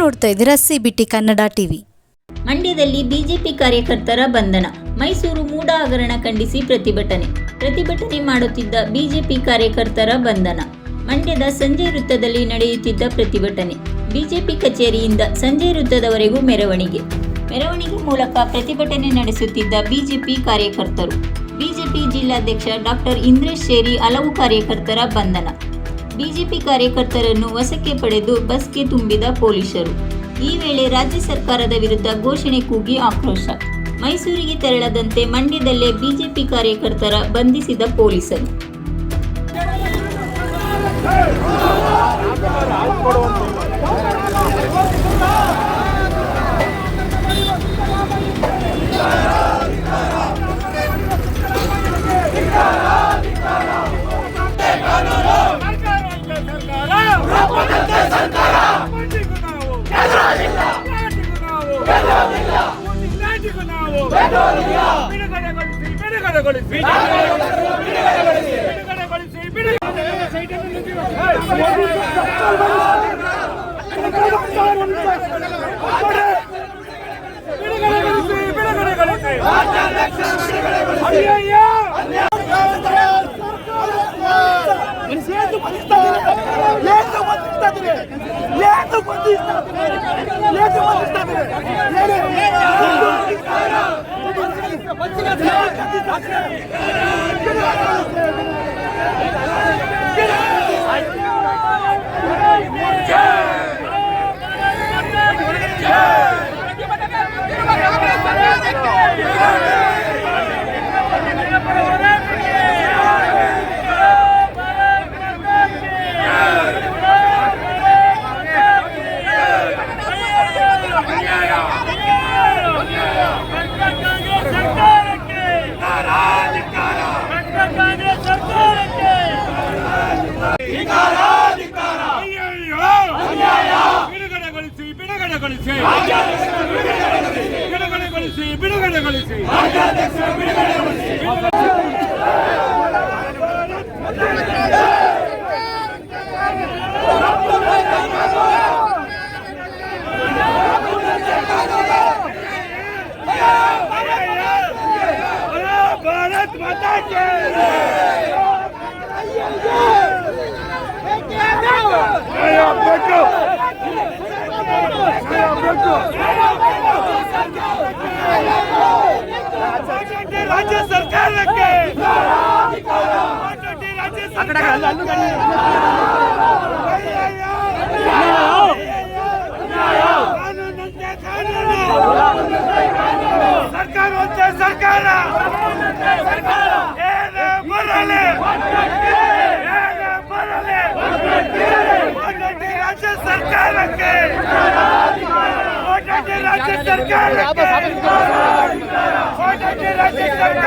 ನೋಡ್ತಾ ಇದ್ದೀರಾ CBT Kannada TV. ಮಂಡ್ಯದಲ್ಲಿ ಬಿಜೆಪಿ ಕಾರ್ಯಕರ್ತರ ಬಂಧನ. ಮೈಸೂರು ಮೂಡ ಹಗರಣ ಖಂಡಿಸಿ ಪ್ರತಿಭಟನೆ ಮಾಡುತ್ತಿದ್ದ ಬಿಜೆಪಿ ಕಾರ್ಯಕರ್ತರ ಬಂಧನ. ಮಂಡ್ಯದ ಸಂಜಯ್ ವೃತ್ತದಲ್ಲಿ ನಡೆಯುತ್ತಿದ್ದ ಪ್ರತಿಭಟನೆ. ಬಿಜೆಪಿ ಕಚೇರಿಯಿಂದ ಸಂಜಯ್ ವೃತ್ತದವರೆಗೂ ಮೆರವಣಿಗೆ ಮೂಲಕ ಪ್ರತಿಭಟನೆ ನಡೆಸುತ್ತಿದ್ದ ಬಿಜೆಪಿ ಕಾರ್ಯಕರ್ತರು. ಬಿಜೆಪಿ ಜಿಲ್ಲಾಧ್ಯಕ್ಷ ಡಾಕ್ಟರ್ ಇಂದ್ರೇಶ್ ಸೇರಿ ಹಲವು ಕಾರ್ಯಕರ್ತರ ಬಂಧನ. ಬಿಜೆಪಿ ಕಾರ್ಯಕರ್ತರನ್ನು ವಶಕ್ಕೆ ಪಡೆದು ಬಸ್ಗೆ ತುಂಬಿದ ಪೊಲೀಸರು. ಈ ವೇಳೆ ರಾಜ್ಯ ಸರ್ಕಾರದ ವಿರುದ್ಧ ಘೋಷಣೆ ಕೂಗಿ ಆಕ್ರೋಶ. ಮೈಸೂರಿಗೆ ತೆರಳದಂತೆ ಮಂಡ್ಯದಲ್ಲೇ ಬಿಜೆಪಿ ಕಾರ್ಯಕರ್ತರ ಬಂಧಿಸಿದ ಪೊಲೀಸರು. ಬಿಡುಗಡೆಗೊಳಿಸಿ ಭಾರತ್ ಮಾತಾ ಕೇ राज्य सरकार सरकार राज्य सरकार